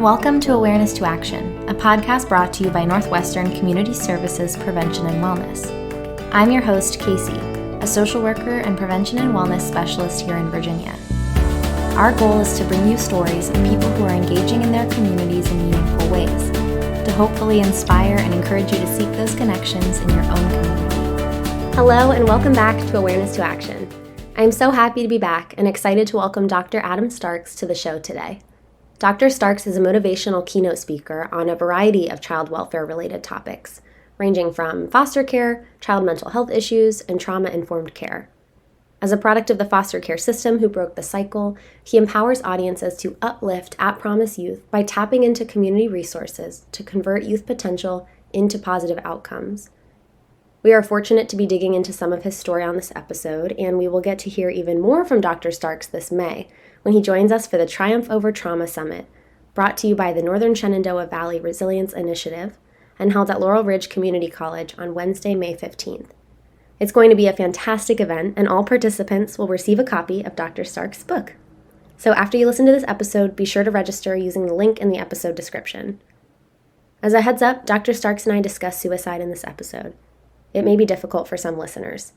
Welcome to Awareness to Action, a podcast brought to you by Northwestern Community Services Prevention and Wellness. I'm your host, Casey, a social worker and prevention and wellness specialist here in Virginia. Our goal is to bring you stories of people who are engaging in their communities in meaningful ways, to hopefully inspire and encourage you to seek those connections in your own community. Hello and welcome back to Awareness to Action. I am so happy to be back and excited to welcome Dr. Adam Starks to the show today. Dr. Starks is a motivational keynote speaker on a variety of child welfare-related topics, ranging from foster care, child mental health issues, and trauma-informed care. As a product of the foster care system who broke the cycle, he empowers audiences to uplift at-promise youth by tapping into community resources to convert youth potential into positive outcomes. We are fortunate to be digging into some of his story on this episode, and we will get to hear even more from Dr. Starks this May, when he joins us for the Triumph Over Trauma Summit, brought to you by the Northern Shenandoah Valley Resilience Initiative and held at Laurel Ridge Community College on Wednesday, May 15th. It's going to be a fantastic event, and all participants will receive a copy of Dr. Starks' book. So after you listen to this episode, be sure to register using the link in the episode description. As a heads up, Dr. Starks and I discuss suicide in this episode. It may be difficult for some listeners.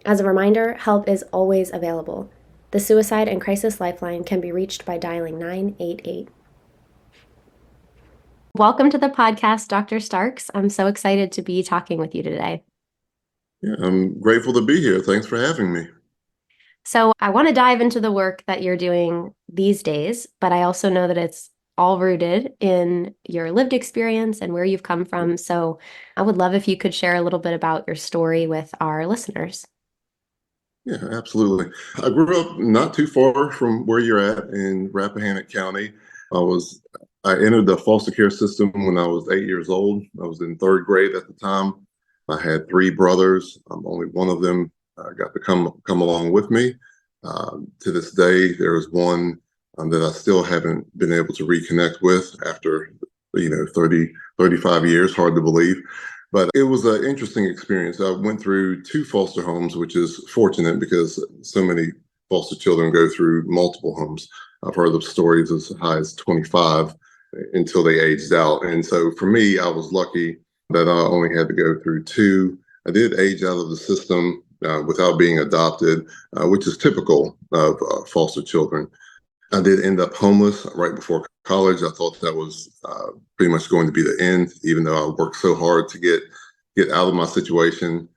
As a reminder, help is always available. The Suicide and Crisis Lifeline can be reached by dialing 988. Welcome to the podcast, Dr. Starks. I'm so excited to be talking with you today. Yeah, I'm grateful to be here. Thanks for having me. So I want to dive into the work that you're doing these days, but I also know that it's all rooted in your lived experience and where you've come from. So I would love if you could share a little bit about your story with our listeners. Yeah, absolutely. I grew up not too far from where you're at in Rappahannock County. I entered the foster care system when I was 8 years old. I was in third grade at the time. I had three brothers. Only one of them got to come along with me. To this day, there is one that I still haven't been able to reconnect with after 30, 35 years. Hard to believe. But it was an interesting experience. I went through two foster homes, which is fortunate because so many foster children go through multiple homes. I've heard of stories as high as 25 until they aged out. And so for me, I was lucky that I only had to go through two. I did age out of the system without being adopted, which is typical of foster children. I did end up homeless right before college. I thought that was pretty much going to be the end, even though I worked so hard to get out of my situation.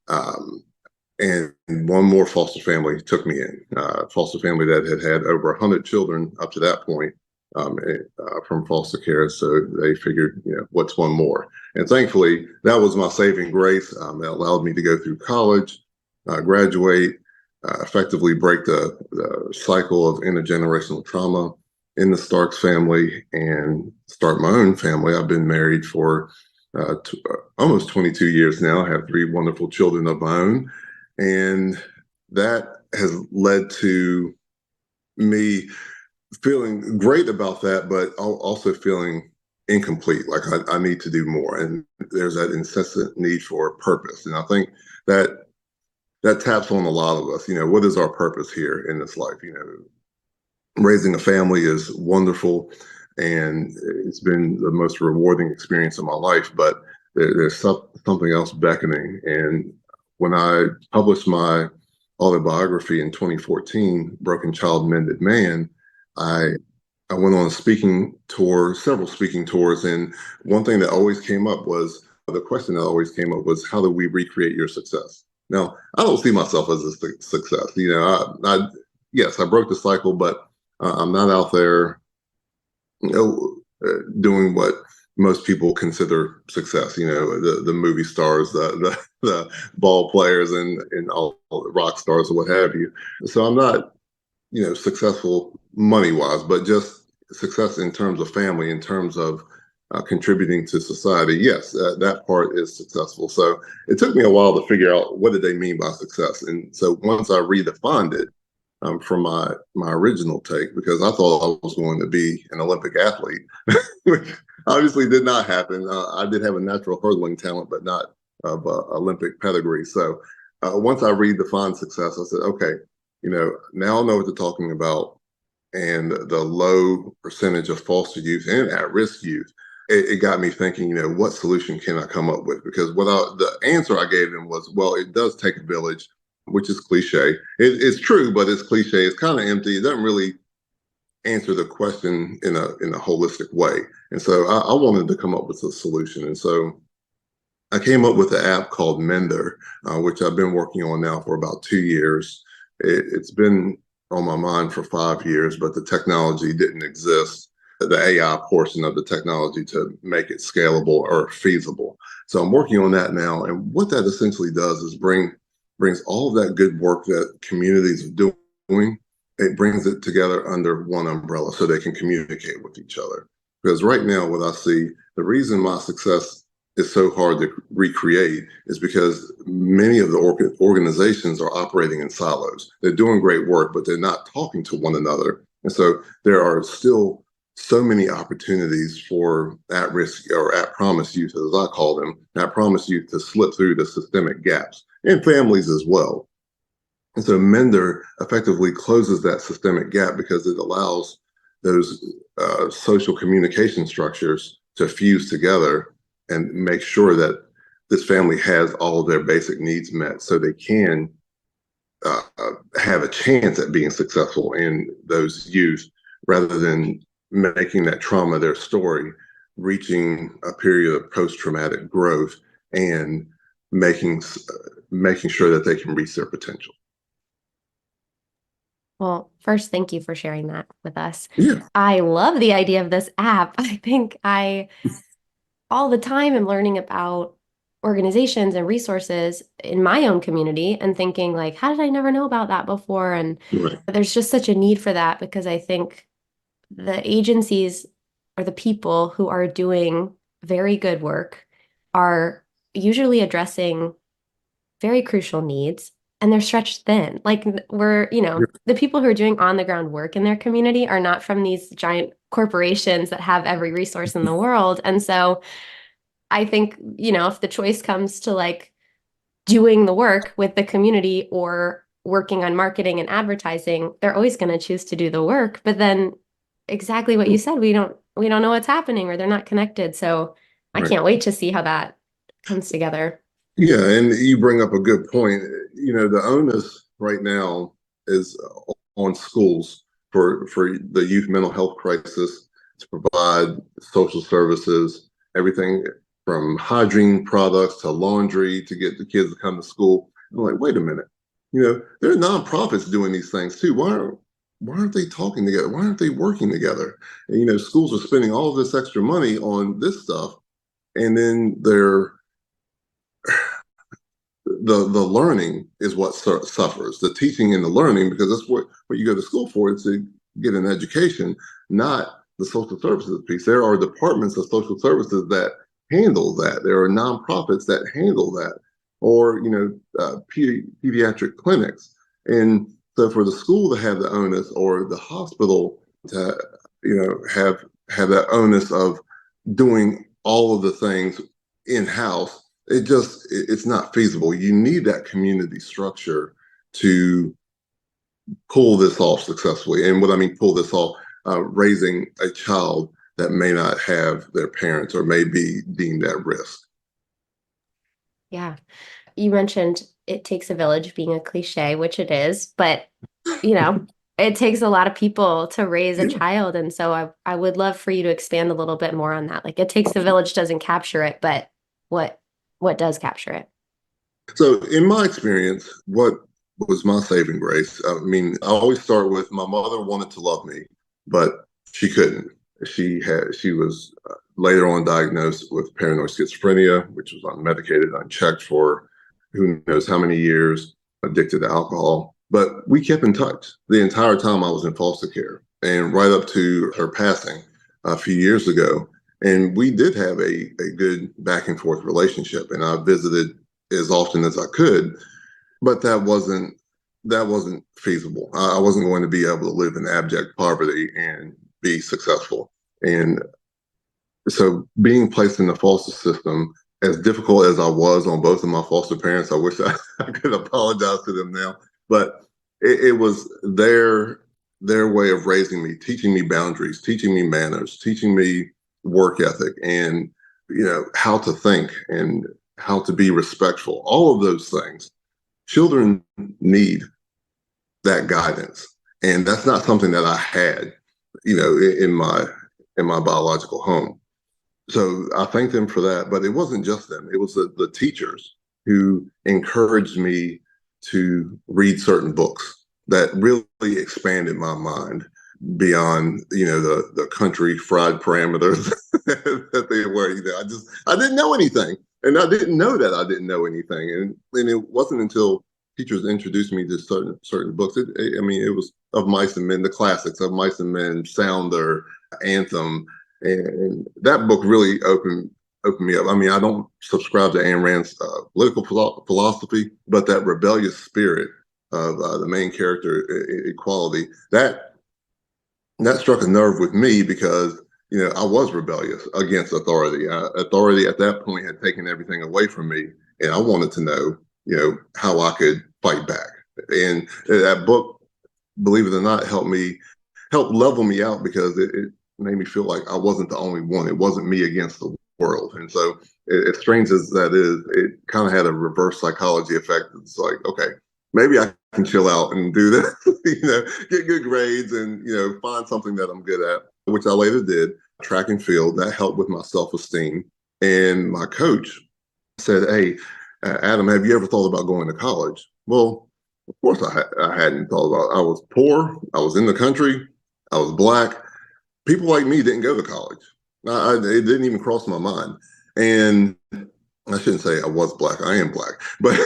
And one more foster family took me in, foster family that had over 100 children up to that point from foster care. So they figured, what's one more? And thankfully, that was my saving grace. That allowed me to go through college, graduate, effectively break the cycle of intergenerational trauma in the Starks family and start my own family. I've been married for almost 22 years now. I have three wonderful children of my own. And that has led to me feeling great about that, but also feeling incomplete, like I need to do more. And there's that incessant need for purpose. And I think that taps on a lot of us. What is our purpose here in this life? Raising a family is wonderful, and it's been the most rewarding experience of my life, but there's something else beckoning. And when I published my autobiography in 2014, Broken Child, Mended Man, I went on several speaking tours, and one thing that always came up was, the question that always came up was, how do we recreate your success? Now, I don't see myself as a success. Yes, I broke the cycle, but I'm not out there, doing what most people consider success. The movie stars, the ball players, and all the rock stars or what have you. So I'm not, successful money-wise, but just success in terms of family, in terms of contributing to society. Yes, that part is successful. So it took me a while to figure out what did they mean by success. And so once I redefined it from my original take, because I thought I was going to be an Olympic athlete, which obviously did not happen. I did have a natural hurdling talent, but not of Olympic pedigree. So once I redefined success, I said, okay, now I know what they're talking about. and the low percentage of foster youth and at-risk youth, it got me thinking, what solution can I come up with? Because the answer I gave them was, well, it does take a village, which is cliche. It's true, but it's cliche. It's kind of empty. It doesn't really answer the question in a holistic way. And so I wanted to come up with a solution. And so I came up with an app called Mender, which I've been working on now for about 2 years. It's been on my mind for 5 years, but the technology didn't exist, the AI portion of the technology to make it scalable or feasible. So I'm working on that now. And what that essentially does is brings all of that good work that communities are doing. It brings it together under one umbrella so they can communicate with each other. Because right now, what I see, the reason my success is so hard to recreate is because many of the organizations are operating in silos. They're doing great work, but they're not talking to one another. And so there are still so many opportunities for at-risk or at-promise youth, as I call them, at-promise youth to slip through the systemic gaps, and families as well. And so Mender effectively closes that systemic gap because it allows those social communication structures to fuse together and make sure that this family has all of their basic needs met so they can have a chance at being successful in those youth, rather than making that trauma their story, reaching a period of post-traumatic growth and making sure that they can reach their potential. Well, first, thank you for sharing that with us. Yeah. I love the idea of this app. I think all the time am learning about organizations and resources in my own community and thinking like, how did I never know about that before? And Right. there's just such a need for that, because I think the agencies or the people who are doing very good work are usually addressing very crucial needs, and they're stretched thin. Like the people who are doing on the ground work in their community are not from these giant corporations that have every resource in the world. And so I think, if the choice comes to like doing the work with the community or working on marketing and advertising, they're always going to choose to do the work. But then exactly what you said, we don't know what's happening, or they're not connected. So I Right. can't wait to see how that comes together. Yeah, and you bring up a good point. The onus right now is on schools for the youth mental health crisis to provide social services, everything from hygiene products to laundry to get the kids to come to school. I'm like, wait a minute, there are nonprofits doing these things too. Why aren't they talking together? Why aren't they working together? And schools are spending all of this extra money on this stuff, and then the learning is what suffers, the teaching and the learning, because that's what you go to school for, is to get an education, not the social services piece. There are departments of social services that handle that. There are nonprofits that handle that, or pediatric clinics. And so for the school to have the onus, or the hospital to have that onus of doing all of the things in-house, it's not feasible. You need that community structure to pull this off successfully. And what I mean pull this off, raising a child that may not have their parents or may be deemed at risk. Yeah. You mentioned it takes a village, being a cliche, which it is, but it takes a lot of people to raise a child. And so I would love for you to expand a little bit more on that. Like, it takes a village doesn't capture it, but what does capture it? So in my experience, what was my saving grace? I mean, I always start with, my mother wanted to love me, but she couldn't. She was later on diagnosed with paranoid schizophrenia, which was unmedicated, unchecked for who knows how many years, addicted to alcohol. But we kept in touch the entire time I was in foster care, and right up to her passing a few years ago. And we did have a good back and forth relationship, and I visited as often as I could, but that wasn't feasible. I wasn't going to be able to live in abject poverty and be successful. And so being placed in the foster system, as difficult as I was on both of my foster parents, I wish I could apologize to them now, but it was their their way of raising me, teaching me boundaries, teaching me manners, teaching me work ethic, and how to think and how to be respectful. All of those things. Children need that guidance, and that's not something that I had, in my biological home. So I thank them for that. But it wasn't just them; it was the teachers who encouraged me to read certain books that really expanded my mind beyond the country fried parameters that they were. I didn't know anything, and I didn't know that I didn't know anything, and it wasn't until teachers introduced me to certain books. It was Of Mice and Men, the classics Of Mice and Men, Sounder, Anthem, and that book really opened me up. I don't subscribe to Ayn Rand's political philosophy, but that rebellious spirit of the main character, equality, that struck a nerve with me because I was rebellious against authority. Authority at that point had taken everything away from me, and I wanted to know how I could fight back. And that book, believe it or not, helped level me out because it made me feel like I wasn't the only one. It wasn't me against the world. And so, as strange as that is, it kind of had a reverse psychology effect. It's like, okay, maybe I can chill out and do this, get good grades and, find something that I'm good at, which I later did, track and field. That helped with my self-esteem. And my coach said, "Hey, Adam, have you ever thought about going to college?" Well, of course I hadn't thought about it. I was poor. I was in the country. I was Black. People like me didn't go to college. It didn't even cross my mind. And I shouldn't say I was Black. I am Black, but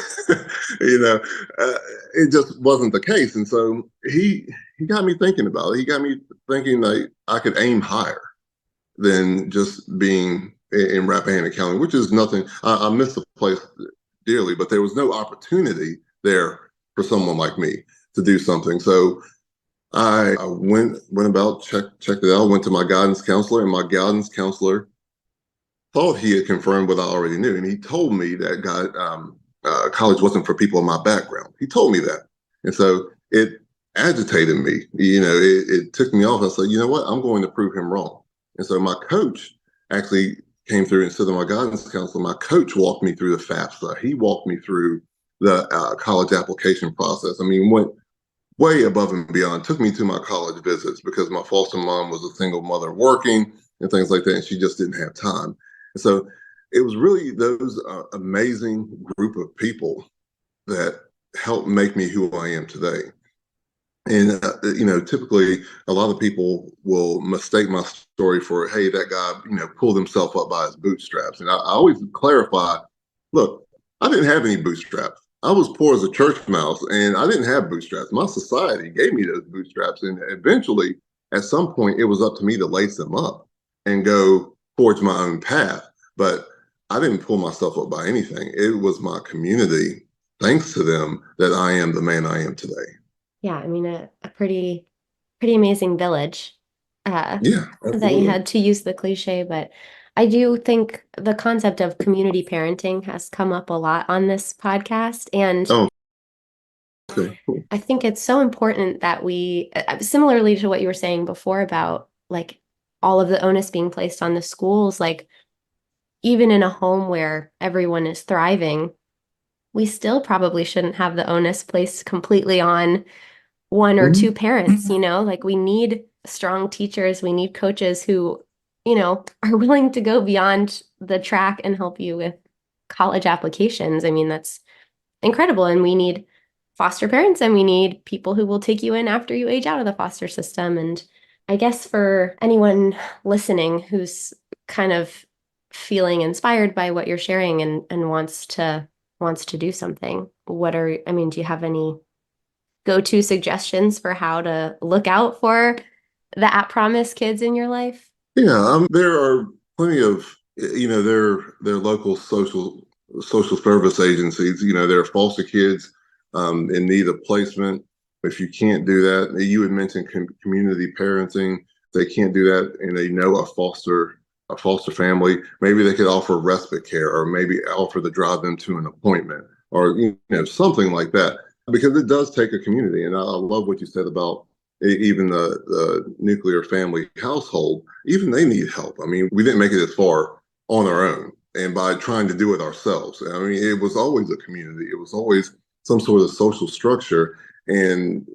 it just wasn't the case. And so he got me thinking about it. He got me thinking that I could aim higher than just being in Rappahannock County, which is nothing. I miss the place dearly, but there was no opportunity there for someone like me to do something. So I went about, checked it out, went to my guidance counselor, and my guidance counselor thought he had confirmed what I already knew. And he told me that college wasn't for people in my background. He told me that. And so it agitated me. It took me off. I said, you know what? I'm going to prove him wrong. And so my coach actually came through instead of my guidance counselor. My coach walked me through the FAFSA. He walked me through the college application process. Went way above and beyond, took me to my college visits because my foster mom was a single mother working and things like that, and she just didn't have time. And so it was really those amazing group of people that helped make me who I am today. And, typically a lot of people will mistake my story for, hey, that guy, pulled himself up by his bootstraps. And I always clarify, look, I didn't have any bootstraps. I was poor as a church mouse, and I didn't have bootstraps. My society gave me those bootstraps. And eventually, at some point, it was up to me to lace them up and go forge my own path. But I didn't pull myself up by anything. It was my community, thanks to them, that I am the man I am today. Yeah, a pretty amazing village. Yeah, absolutely. That you had, to use the cliche, but I do think the concept of community parenting has come up a lot on this podcast. And okay, cool. I think it's so important that we, similarly to what you were saying before about like all of the onus being placed on the schools, like even in a home where everyone is thriving, we still probably shouldn't have the onus placed completely on one or two parents, like we need strong teachers, we need coaches who, are willing to go beyond the track and help you with college applications. That's incredible. And we need foster parents, and we need people who will take you in after you age out of the foster system. And I guess for anyone listening who's kind of feeling inspired by what you're sharing and wants to do something, do you have any go-to suggestions for how to look out for the at promise kids in your life? Yeah, there are plenty of, there are local social service agencies. There are foster kids in need of placement. If you can't do that, you had mentioned community parenting. They can't do that, and they know a foster family. Maybe they could offer respite care, or maybe offer to drive them to an appointment, or something like that. Because it does take a community. And I love what you said about even the nuclear family household, even they need help. I mean, we didn't make it as far on our own and by trying to do it ourselves. I mean, it was always a community. It was always some sort of social structure. And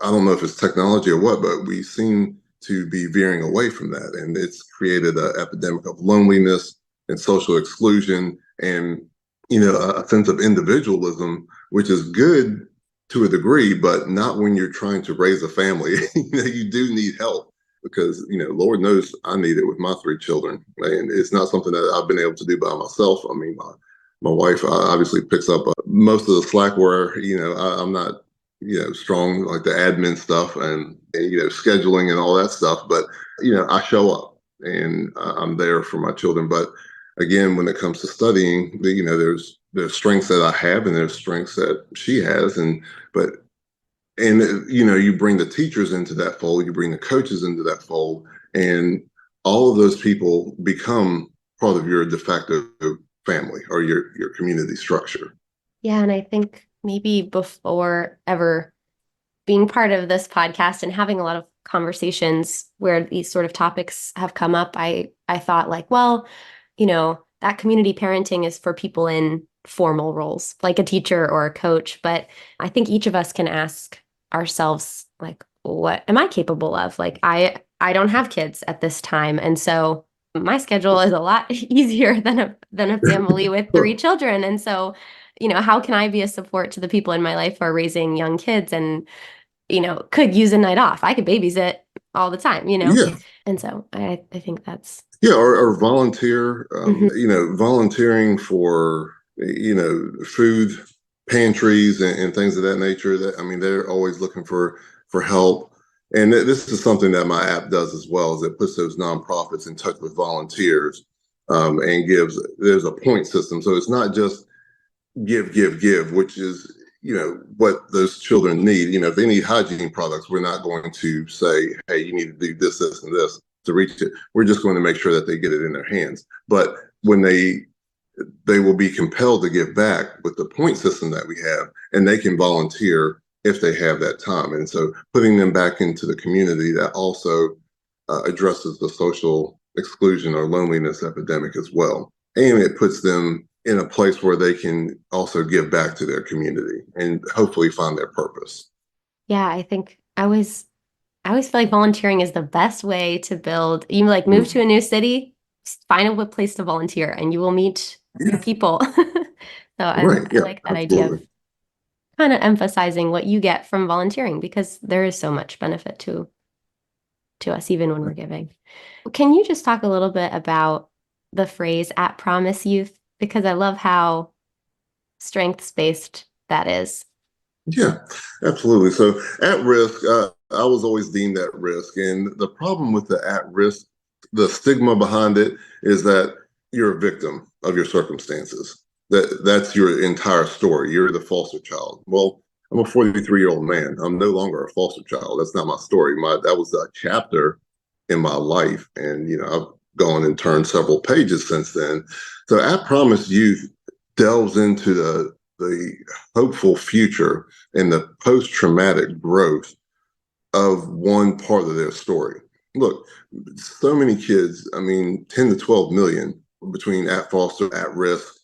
I don't know if it's technology or what, but we seem to be veering away from that. And it's created an epidemic of loneliness and social exclusion and, a sense of individualism, which is good to a degree, but not when you're trying to raise a family. You do need help because, Lord knows I need it with my 3 children. And it's not something that I've been able to do by myself. I mean, my wife obviously picks up most of the slack where, I'm not, strong like the admin stuff and scheduling and all that stuff. But, I show up and I'm there for my children. But again, when it comes to studying, there's strengths that I have and there's strengths that she has. And you bring the teachers into that fold, you bring the coaches into that fold, and all of those people become part of your de facto family or your community structure. Yeah, and I think maybe before ever being part of this podcast and having a lot of conversations where these sort of topics have come up, I thought like, well, that community parenting is for people in formal roles, like a teacher or a coach. But I think each of us can ask ourselves, like, what am I capable of? Like, I don't have kids at this time. And so my schedule is a lot easier than a family with 3 children. And so, how can I be a support to the people in my life who are raising young kids and, could use a night off? I could babysit all the time, Yeah. And so I think that's. Yeah, or volunteer, volunteering for, food pantries and things of that nature. That, I mean, they're always looking for help. And this is something that my app does as well, is it puts those nonprofits in touch with volunteers and there's a point system. So it's not just give, which is, what those children need. If they need hygiene products, we're not going to say, hey, you need to do this, and this to reach it. We're just going to make sure that they get it in their hands. But when they will be compelled to give back with the point system that we have, and they can volunteer if they have that time. And so putting them back into the community, that also addresses the social exclusion or loneliness epidemic as well. And it puts them in a place where they can also give back to their community and hopefully find their purpose. Yeah, I think I always feel like volunteering is the best way to build. You move to a new city, find a place to volunteer, and you will meet new people. So I like that idea of kind of emphasizing what you get from volunteering, because there is so much benefit to us, even when we're giving. Can you just talk a little bit about the phrase "at promise youth"? Because I love how strengths-based that is. Yeah, absolutely. So at risk, I was always deemed at risk. And the problem with the at risk, the stigma behind it is that you're a victim of your circumstances. That's your entire story. You're the foster child. Well, I'm a 43-year-old man. I'm no longer a foster child. That's not my story. That was a chapter in my life. And, I've gone and turned several pages since then. So at Promise Youth delves into the hopeful future and the post-traumatic growth of one part of their story. Look, so many kids, 10 to 12 million between at foster, at risk,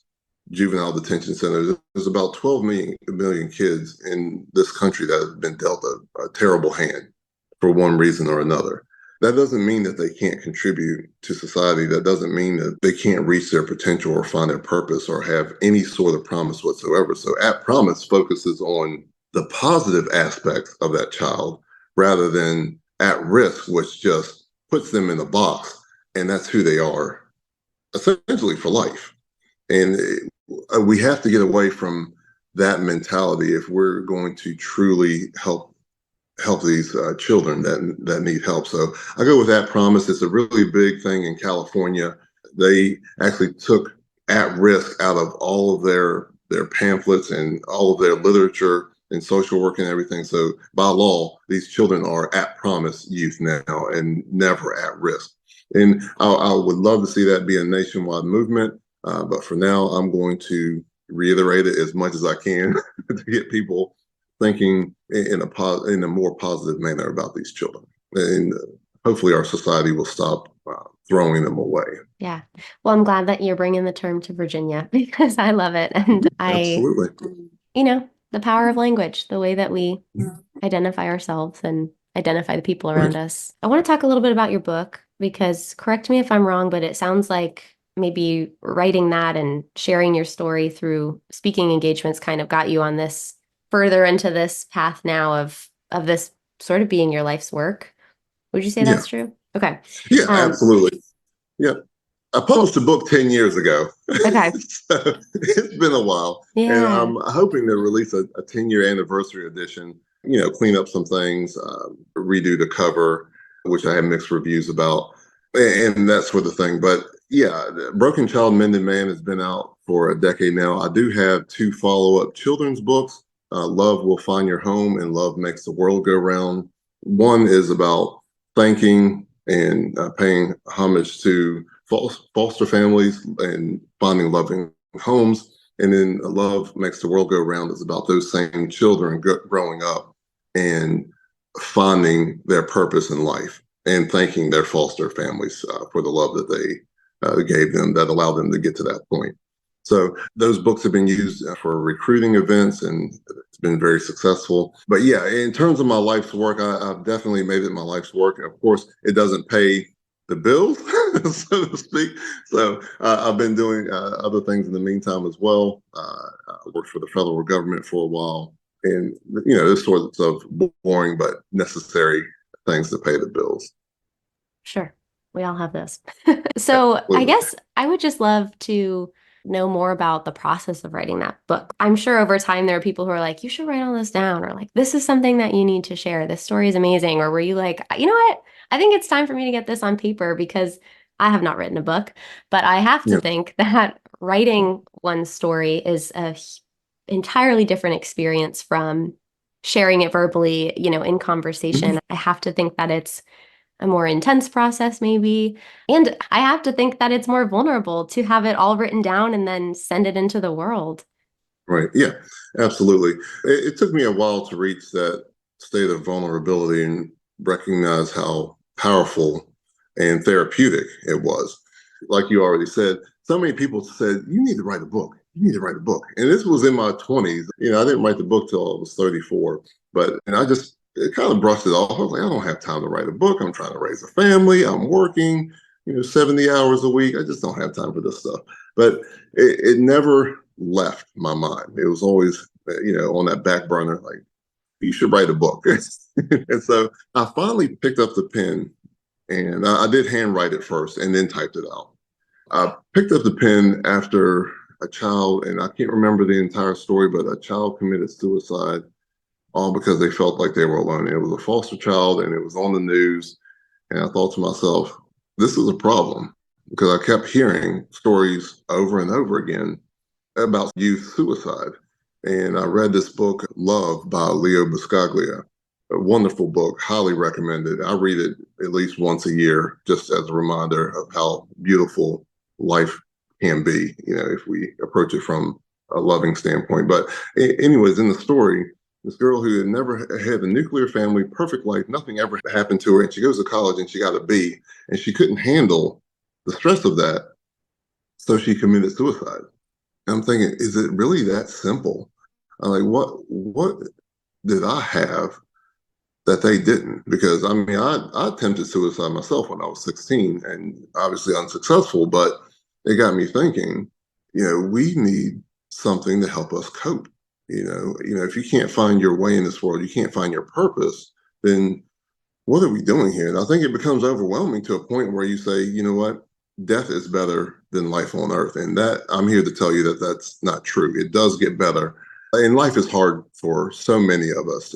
juvenile detention centers. There's about 12 million kids in this country that have been dealt a terrible hand for one reason or another. That doesn't mean that they can't contribute to society. That doesn't mean that they can't reach their potential or find their purpose or have any sort of promise whatsoever. So At Promise focuses on the positive aspects of that child rather than at risk, which just puts them in a box. And that's who they are essentially for life. And we have to get away from that mentality if we're going to truly help these children that need help. So I go with At Promise. It's a really big thing in California. They actually took at risk out of all of their pamphlets and all of their literature and social work and everything. So by law, these children are at promise youth now and never at risk. And I would love to see that be a nationwide movement. But for now, I'm going to reiterate it as much as I can to get people thinking in a more positive manner about these children. And hopefully our society will stop throwing them away. Yeah. Well, I'm glad that you're bringing the term to Virginia because I love it. And Absolutely. The power of language, the way that we identify ourselves and identify the people around us. I want to talk a little bit about your book because correct me if I'm wrong, but it sounds like maybe writing that and sharing your story through speaking engagements kind of got you on this further into this path now of this sort of being your life's work. Would you say that's true? Okay. Yeah, absolutely. Yeah. I published a book 10 years ago. Okay. So it's been a while. Yeah. And I'm hoping to release a 10-year anniversary edition, clean up some things, redo the cover, which I had mixed reviews about, and that sort of thing. But yeah, Broken Child, Mended Man has been out for a decade now. I do have 2 follow-up children's books, Love Will Find Your Home and Love Makes the World Go Round. One is about thanking and paying homage to foster families and finding loving homes. And then Love Makes the World Go Round is about those same children growing up and finding their purpose in life and thanking their foster families for the love that they gave them that allowed them to get to that point. So those books have been used for recruiting events, and it's been very successful. But yeah, in terms of my life's work, I've definitely made it my life's work. And of course, it doesn't pay the bills, so to speak. So I've been doing other things in the meantime as well. I worked for the federal government for a while, and this sort of boring but necessary things to pay the bills. Sure. We all have this. So Absolutely. I guess I would just love to know more about the process of writing that book. I'm sure over time there are people who are like, you should write all this down, or like, this is something that you need to share. This story is amazing. Or were you like, you know what? I think it's time for me to get this on paper because I have not written a book, but I have to think that writing one story is a entirely different experience from sharing it verbally, in conversation. I have to think that it's a more intense process maybe. And I have to think that it's more vulnerable to have it all written down and then send it into the world. Right. Yeah, absolutely. It took me a while to reach that state of vulnerability and recognize how powerful and therapeutic it was. Like you already said, so many people said, you need to write a book. You need to write a book. And this was in my 20s. I didn't write the book till I was 34, and I just kind of brushed it off. I was like, I don't have time to write a book. I'm trying to raise a family. I'm working, 70 hours a week. I just don't have time for this stuff. But it never left my mind. It was always, on that back burner, like, you should write a book. And so I finally picked up the pen, and I did handwrite it first and then typed it out. I picked up the pen after a child, and I can't remember the entire story, but a child committed suicide all because they felt like they were alone. It was a foster child, and it was on the news. And I thought to myself, this is a problem, because I kept hearing stories over and over again about youth suicide. And I read this book, Love, by Leo Buscaglia, a wonderful book, highly recommended. I read it at least once a year, just as a reminder of how beautiful life can be, if we approach it from a loving standpoint. But anyways, in the story, this girl who had never had a nuclear family, perfect life, nothing ever happened to her, and she goes to college and she got a B, and she couldn't handle the stress of that, so she committed suicide. And I'm thinking, is it really that simple? I'm like, what did I have that they didn't? Because I attempted suicide myself when I was 16, and obviously unsuccessful, but it got me thinking, we need something to help us cope. If you can't find your way in this world, you can't find your purpose, then what are we doing here? And I think it becomes overwhelming to a point where you say, you know what, death is better than life on earth. And that, I'm here to tell you that that's not true. It does get better. And life is hard for so many of us,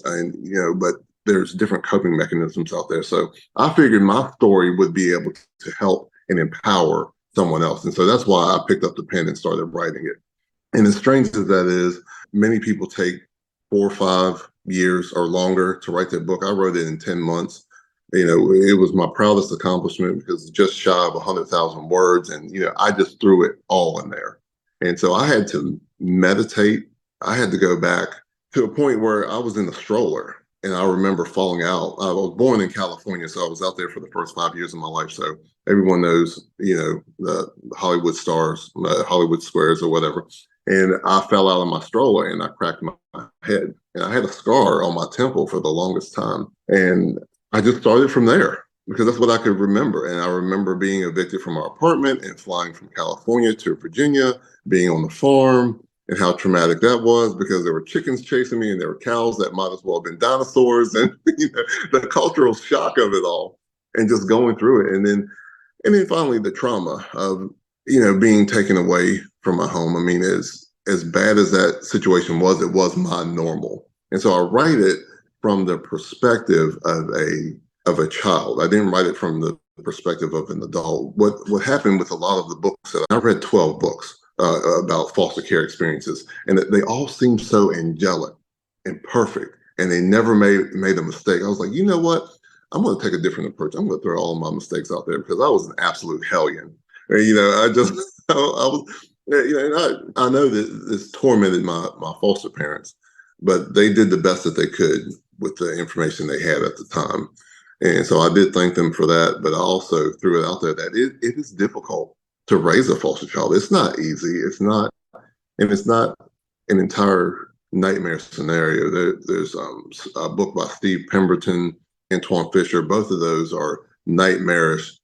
but there's different coping mechanisms out there. So I figured my story would be able to help and empower someone else. And so that's why I picked up the pen and started writing it. And as strange as that is, many people take 4 or 5 years or longer to write their book. I wrote it in 10 months. It was my proudest accomplishment because it's just shy of 100,000 words. And, I just threw it all in there. And so I had to meditate. I had to go back to a point where I was in a stroller. And I remember falling out. I was born in California, so I was out there for the first 5 years of my life. So everyone knows, the Hollywood stars, Hollywood squares or whatever. And I fell out of my stroller and I cracked my head. And I had a scar on my temple for the longest time. And I just started from there because that's what I could remember. And I remember being evicted from our apartment and flying from California to Virginia, being on the farm, and how traumatic that was because there were chickens chasing me and there were cows that might as well have been dinosaurs, and the cultural shock of it all and just going through it. And then finally the trauma of, being taken away from my home. I mean, as bad as that situation was, it was my normal. And so I write it from the perspective of a child. I didn't write it from the perspective of an adult. What happened with a lot of the books that I read 12 books about foster care experiences, and they all seemed so angelic and perfect, and they never made a mistake. I was like, you know what? I'm going to take a different approach. I'm going to throw all my mistakes out there because I was an absolute hellion. And, I just I was, and I know that this tormented my foster parents, but they did the best that they could with the information they had at the time. And so I did thank them for that, but I also threw it out there that it is difficult to raise a foster child. It's not easy. It's not an entire nightmare scenario. There's a book by Steve Pemberton, Antoine Fisher. Both of those are nightmarish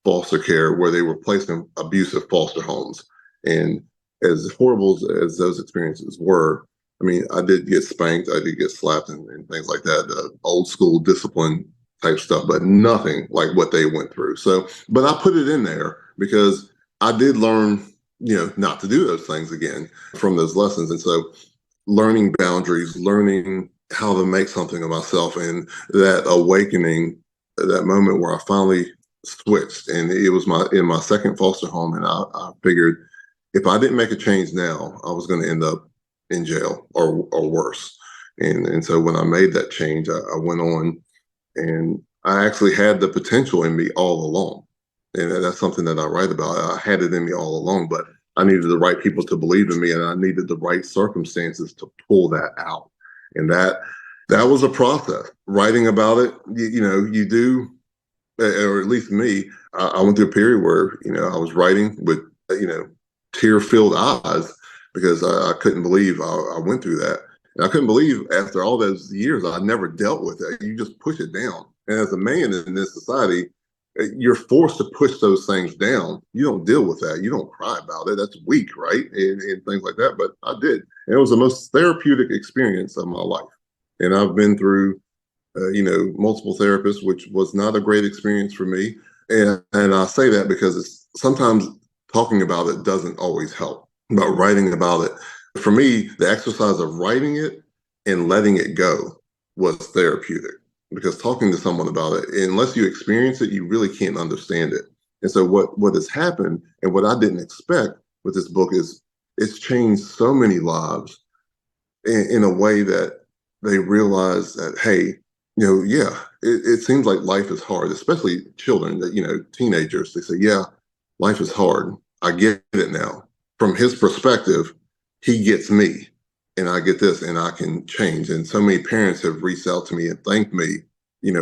foster care where they were placed in abusive foster homes. And as horrible as those experiences were, I mean, I did get spanked, I did get slapped and things like that, old school discipline type stuff, but nothing like what they went through. So, but I put it in there because I did learn, not to do those things again from those lessons. And so learning boundaries, learning how to make something of myself, and that awakening, that moment where I finally switched. And it was in my second foster home. And I figured if I didn't make a change now, I was going to end up in jail or worse. And so when I made that change, I went on, and I actually had the potential in me all along. And that's something that I write about. I had it in me all along, but I needed the right people to believe in me, and I needed the right circumstances to pull that out. And that was a process. Writing about it, you do, or at least me, I went through a period where, I was writing with, tear-filled eyes because I couldn't believe I went through that. And I couldn't believe after all those years, I never dealt with it. You just push it down. And as a man in this society, you're forced to push those things down. You don't deal with that. You don't cry about it. That's weak, right? And things like that. But I did. And it was the most therapeutic experience of my life. And I've been through, multiple therapists, which was not a great experience for me. And I say that because sometimes talking about it doesn't always help, but writing about it. For me, the exercise of writing it and letting it go was therapeutic, because talking to someone about it, unless you experience it, you really can't understand it. And so what has happened, and what I didn't expect with this book, is it's changed so many lives in a way that they realize that, hey, it seems like life is hard, especially children, that, teenagers, they say, yeah, life is hard. I get it now. From his perspective, he gets me, and I get this, and I can change. And so many parents have reached out to me and thanked me,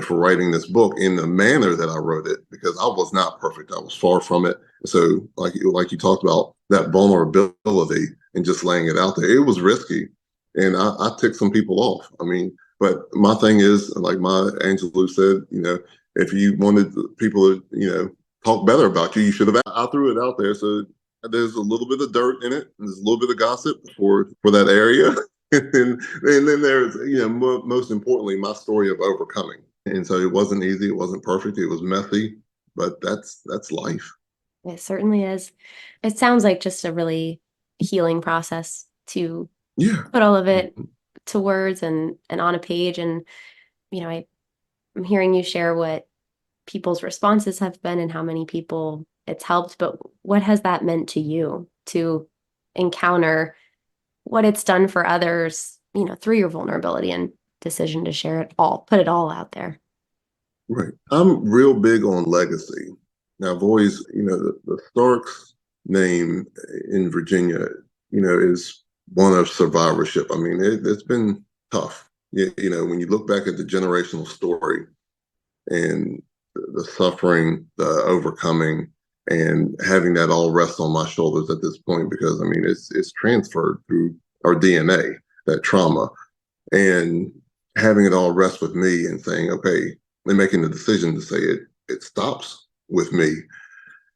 for writing this book in the manner that I wrote it, because I was not perfect. I was far from it. So like you talked about, that vulnerability and just laying it out there, it was risky. And I ticked some people off. I mean, but my thing is, like Maya Angelou said, if you wanted people to, talk better about you, you should have. I threw it out there. So there's a little bit of dirt in it. And there's a little bit of gossip for that area. and then there's, most importantly, my story of overcoming. And so it wasn't easy. It wasn't perfect. It was messy, but that's life. It certainly is. It sounds like just a really healing process to put all of it to words and on a page. And, I'm hearing you share what people's responses have been and how many people it's helped, but what has that meant to you to encounter what it's done for others, through your vulnerability and decision to share it all, put it all out there? Right. I'm real big on legacy. Now, I've always, the Starks name in Virginia, is one of survivorship. I mean, it's been tough. When you look back at the generational story and the suffering, the overcoming, and having that all rest on my shoulders at this point, because I mean, it's transferred through our DNA, that trauma, and having it all rest with me and saying, okay, and making the decision to say it stops with me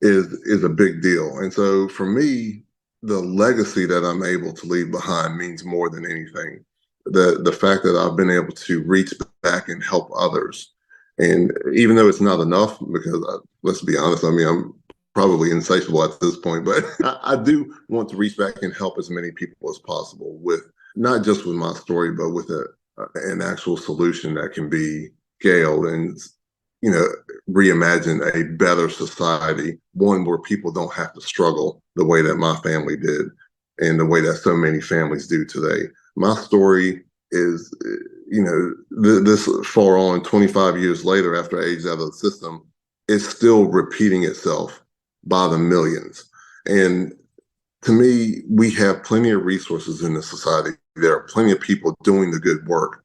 is a big deal. And so for me, the legacy that I'm able to leave behind means more than anything. The fact that I've been able to reach back and help others. And even though it's not enough, because let's be honest, I mean, I'm probably insatiable at this point, but I do want to reach back and help as many people as possible with not just with my story, but with an actual solution that can be scaled and reimagine a better society, one where people don't have to struggle the way that my family did and the way that so many families do today. My story is, this far on 25 years later after I aged out of the system, it's still repeating itself by the millions. And to me, we have plenty of resources in the society. There are plenty of people doing the good work.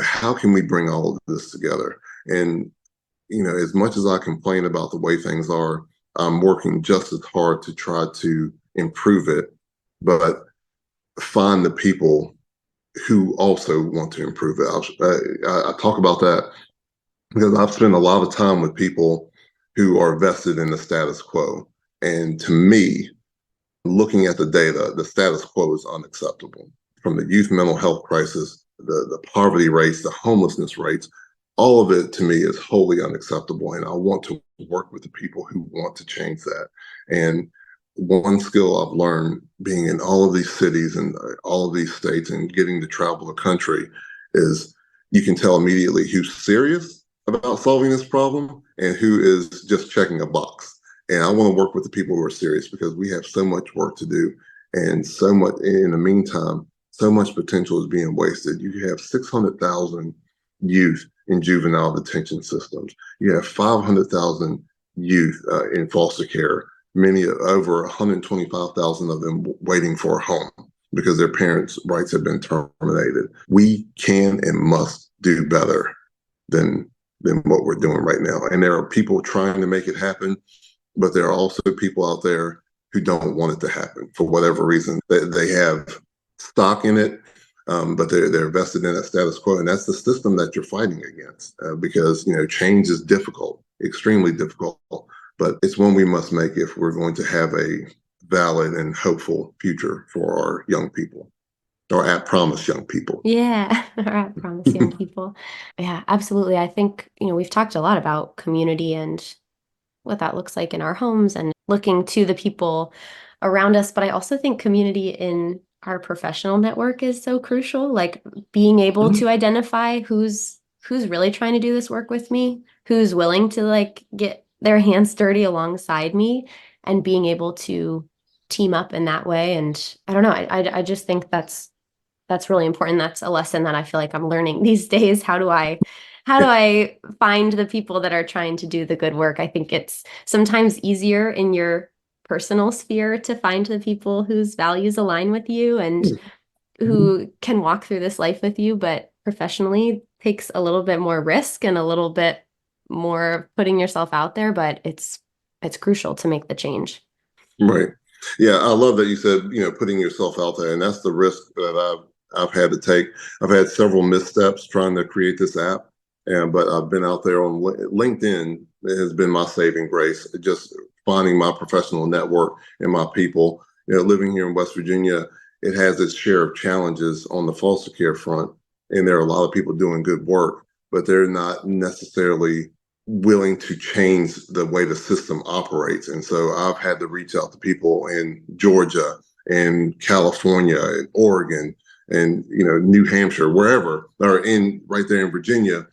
How can we bring all of this together? And as much as I complain about the way things are, I'm working just as hard to try to improve it, but find the people who also want to improve it. I talk about that because I've spent a lot of time with people who are vested in the status quo. And to me, looking at the data, the status quo is unacceptable. From the youth mental health crisis, the poverty rates, the homelessness rates, all of it to me is wholly unacceptable. And I want to work with the people who want to change that. And one skill I've learned being in all of these cities and all of these states and getting to travel the country is you can tell immediately who's serious about solving this problem and who is just checking a box. And I want to work with the people who are serious because we have so much work to do and so much in the meantime, so much potential is being wasted. You have 600,000 youth in juvenile detention systems. You have 500,000 youth in foster care, many over 125,000 of them waiting for a home because their parents' rights have been terminated. We can and must do better than what we're doing right now. And there are people trying to make it happen, but there are also people out there who don't want it to happen for whatever reason. They have stock in it, but they're vested in that status quo, and that's the system that you're fighting against. Because change is difficult, extremely difficult, but it's one we must make if we're going to have a valid and hopeful future for our young people, or at promise young people. Yeah, or at promise young people. Yeah, absolutely. I think we've talked a lot about community and what that looks like in our homes and looking to the people around us. But I also think community in our professional network is so crucial, like being able to identify who's really trying to do this work with me, who's willing to get their hands dirty alongside me, and being able to team up in that way. And I don't know, I just think that's really important. That's a lesson that I feel like I'm learning these days. How do I find the people that are trying to do the good work? I think it's sometimes easier in your personal sphere to find the people whose values align with you and who can walk through this life with you, but professionally takes a little bit more risk and a little bit more putting yourself out there, but it's crucial to make the change. Right. Yeah, I love that you said, putting yourself out there, and that's the risk that I've had to take. I've had several missteps trying to create this app, but I've been out there on LinkedIn. It has been my saving grace, just finding my professional network and my people. Living here in West Virginia, it has its share of challenges on the foster care front, and there are a lot of people doing good work, but they're not necessarily willing to change the way the system operates. And so I've had to reach out to people in Georgia and California and Oregon and New Hampshire, wherever, or right there in Virginia,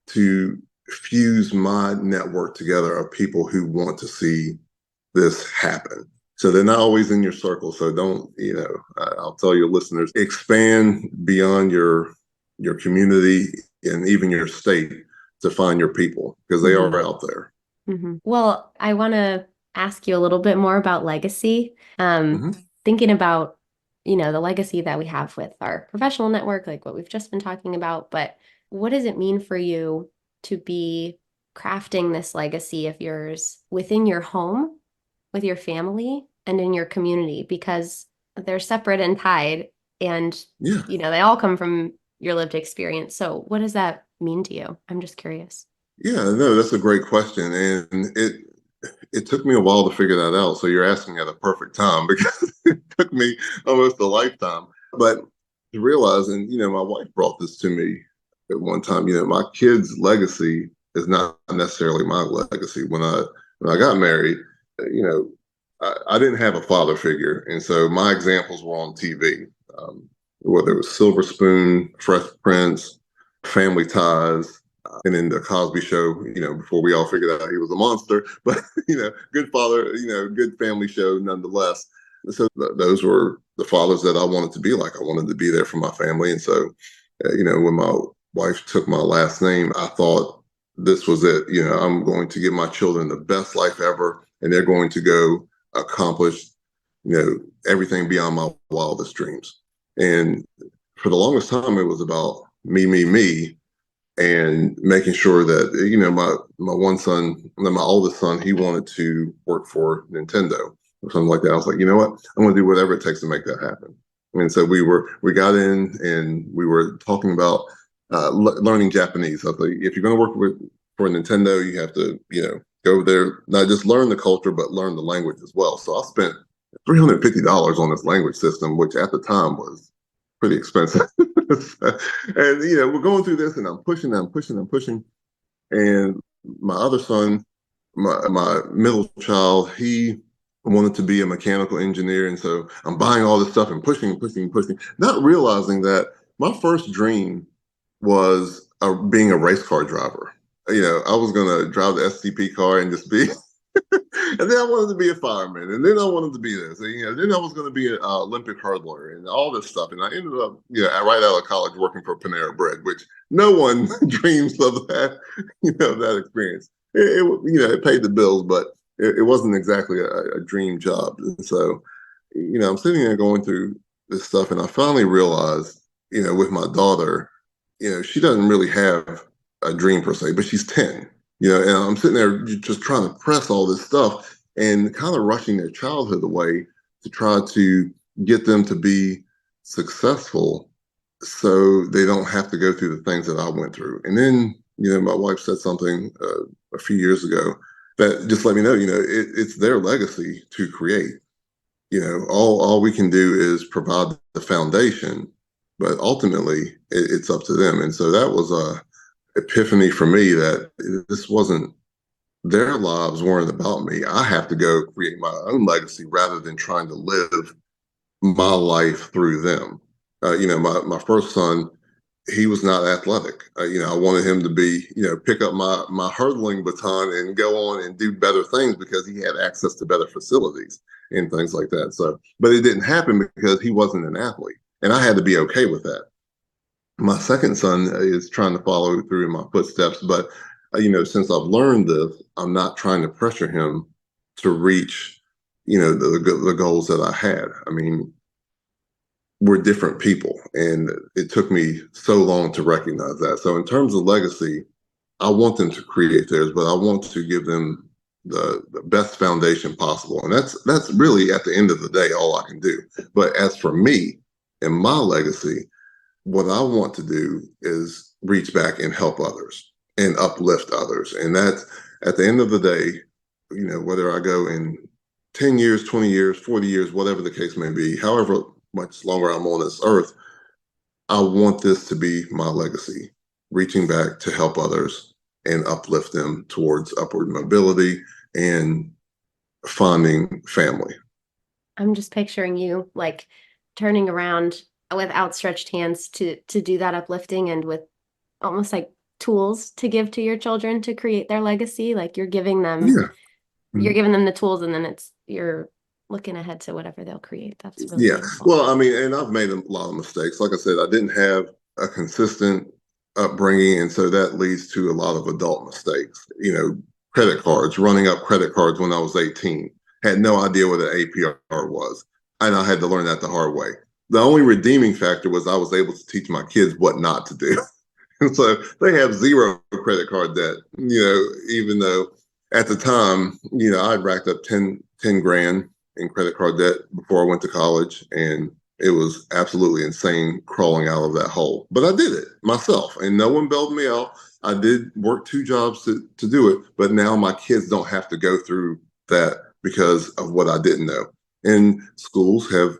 to fuse my network together of people who want to see this happen. So they're not always in your circle. So don't, I'll tell your listeners, expand beyond your community and even your state to find your people, because they are out there. Mm-hmm. Well, I want to ask you a little bit more about legacy. Thinking about the legacy that we have with our professional network, like what we've just been talking about. But what does it mean for you to be crafting this legacy of yours within your home, with your family, and in your community? Because they're separate and tied, and Yeah. they all come from your lived experience. So what does that mean to you? I'm just curious. Yeah, no, that's a great question. And it took me a while to figure that out. So you're asking at a perfect time because it took me almost a lifetime. But to realize, and my wife brought this to me at one time, my kid's legacy is not necessarily my legacy. When I got married, I didn't have a father figure. And so my examples were on TV, whether it was Silver Spoon, Fresh Prince, Family Ties, and then the Cosby Show, before we all figured out he was a monster, but, good father, good family show nonetheless. So those were the fathers that I wanted to be like. I wanted to be there for my family. And so, when my wife took my last name, I thought this was it. I'm going to give my children the best life ever, and they're going to go accomplish, everything beyond my wildest dreams. And for the longest time, it was about me, and making sure that my one son, my oldest son, he wanted to work for Nintendo or something like that. I was like, you know what, I'm going to do whatever it takes to make that happen. And so we got in and we were talking about learning Japanese. I was like, if you're going to work for Nintendo, you have to go there, not just learn the culture but learn the language as well. So I spent $350 on this language system, which at the time was pretty expensive. And we're going through this, and I'm pushing. And my other son, my middle child, he wanted to be a mechanical engineer, and so I'm buying all this stuff and pushing, not realizing that my first dream was being a race car driver. I was going to drive the STP car and just be. And then I wanted to be a fireman, and then I wanted to be this. And, then I was going to be an Olympic hurdler and all this stuff. And I ended up, right out of college working for Panera Bread, which no one dreams of that, that experience. It paid the bills, but it wasn't exactly a dream job. And so, I'm sitting there going through this stuff, and I finally realized, with my daughter, she doesn't really have a dream per se, but she's 10. And I'm sitting there just trying to press all this stuff and kind of rushing their childhood away to try to get them to be successful so they don't have to go through the things that I went through. And then, my wife said something a few years ago that just let me know, it's their legacy to create. All we can do is provide the foundation, but ultimately it's up to them. And so that was a epiphany for me that this wasn't, their lives weren't about me. I have to go create my own legacy rather than trying to live my life through them. My first son, he was not athletic. I wanted him to be, pick up my hurdling baton and go on and do better things because he had access to better facilities and things like that. So, but it didn't happen because he wasn't an athlete, and I had to be okay with that. My second son is trying to follow through in my footsteps, but since I've learned this, I'm not trying to pressure him to reach, the goals that I had. I mean, we're different people, and it took me so long to recognize that. So in terms of legacy, I want them to create theirs, but I want to give them the best foundation possible. And that's really, at the end of the day, all I can do. But as for me and my legacy, what I want to do is reach back and help others and uplift others. And that's, at the end of the day, whether I go in 10 years, 20 years, 40 years, whatever the case may be, however much longer I'm on this earth, I want this to be my legacy, reaching back to help others and uplift them towards upward mobility and finding family. I'm just picturing you like turning around with outstretched hands to do that uplifting, and with almost like tools to give to your children to create their legacy. Like you're giving them, you're giving them the tools, and then you're looking ahead to whatever they'll create. That's really beautiful. Well, I mean, and I've made a lot of mistakes. Like I said, I didn't have a consistent upbringing, and so that leads to a lot of adult mistakes. Credit cards, running up credit cards when I was 18, had no idea what an APR was, and I had to learn that the hard way. the only redeeming factor was I was able to teach my kids what not to do. And so they have zero credit card debt, even though at the time, I'd racked up 10 grand in credit card debt before I went to college. And it was absolutely insane crawling out of that hole. But I did it myself and no one bailed me out. I did work 2 jobs to do it. But now my kids don't have to go through that because of what I didn't know. And schools have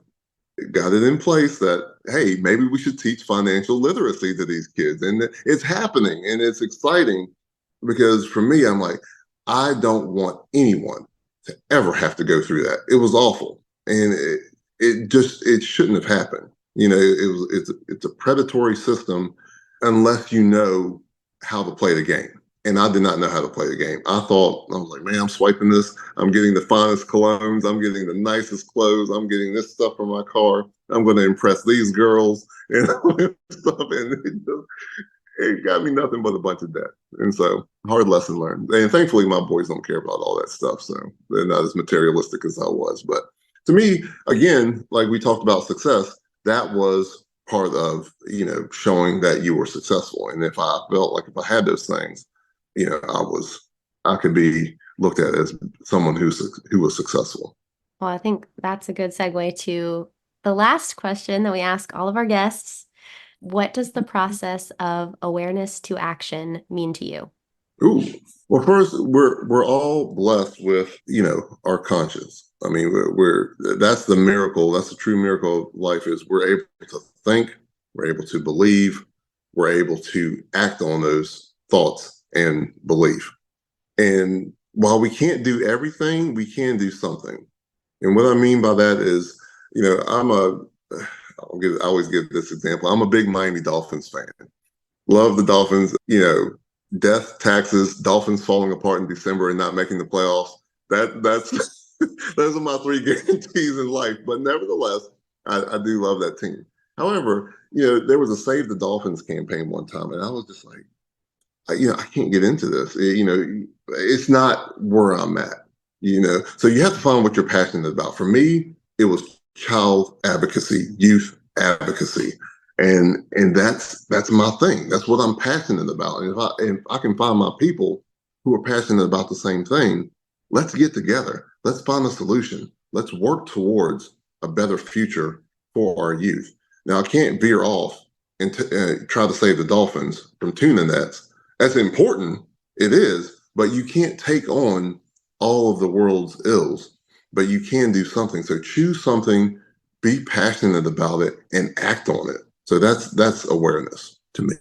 got it in place that, hey, maybe we should teach financial literacy to these kids. And it's happening and it's exciting because for me, I'm like, I don't want anyone to ever have to go through that. It was awful. And it shouldn't have happened. It's a predatory system unless you know how to play the game. And I did not know how to play the game. I was like, man, I'm swiping this. I'm getting the finest colognes. I'm getting the nicest clothes. I'm getting this stuff from my car. I'm going to impress these girls and all this stuff. And it got me nothing but a bunch of debt. And so hard lesson learned. And thankfully, my boys don't care about all that stuff. So they're not as materialistic as I was. But to me, again, like we talked about success, that was part of, showing that you were successful. And if I felt like if I had those things, I could be looked at as someone who was successful. Well, I think that's a good segue to the last question that we ask all of our guests. What does the process of awareness to action mean to you? Ooh, well, first, we're all blessed with, our conscience. I mean, that's the miracle. That's the true miracle of life is we're able to think, we're able to believe, we're able to act on those thoughts and belief. And while we can't do everything, we can do something. And what I mean by that is, I always give this example. I'm a big Miami Dolphins fan. Love the Dolphins, death, taxes, Dolphins falling apart in December and not making the playoffs. That's those are my 3 guarantees in life. But nevertheless, I do love that team. However, there was a Save the Dolphins campaign one time, and I was just like, I can't get into this. It's not where I'm at, So you have to find what you're passionate about. For me, it was child advocacy, youth advocacy. And that's my thing. That's what I'm passionate about. And if I can find my people who are passionate about the same thing, let's get together. Let's find a solution. Let's work towards a better future for our youth. Now, I can't veer off and try to save the Dolphins from tuna nets. That's important. It is, but you can't take on all of the world's ills, but you can do something. So choose something, be passionate about it, and act on it. So that's awareness to me,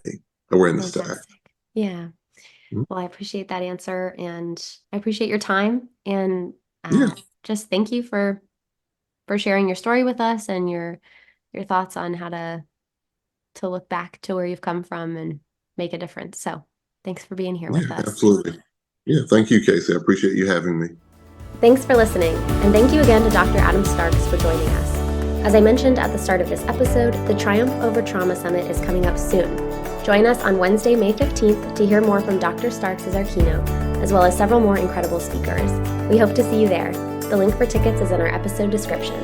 awareness to act. Yeah. Mm-hmm. Well, I appreciate that answer, and I appreciate your time, and just thank you for sharing your story with us and your thoughts on how to look back to where you've come from and make a difference. So thanks for being here with us. Absolutely. Yeah. Thank you, Casey. I appreciate you having me. Thanks for listening. And thank you again to Dr. Adam Starks for joining us. As I mentioned at the start of this episode, the Triumph Over Trauma Summit is coming up soon. Join us on Wednesday, May 15th to hear more from Dr. Starks as our keynote, as well as several more incredible speakers. We hope to see you there. The link for tickets is in our episode description.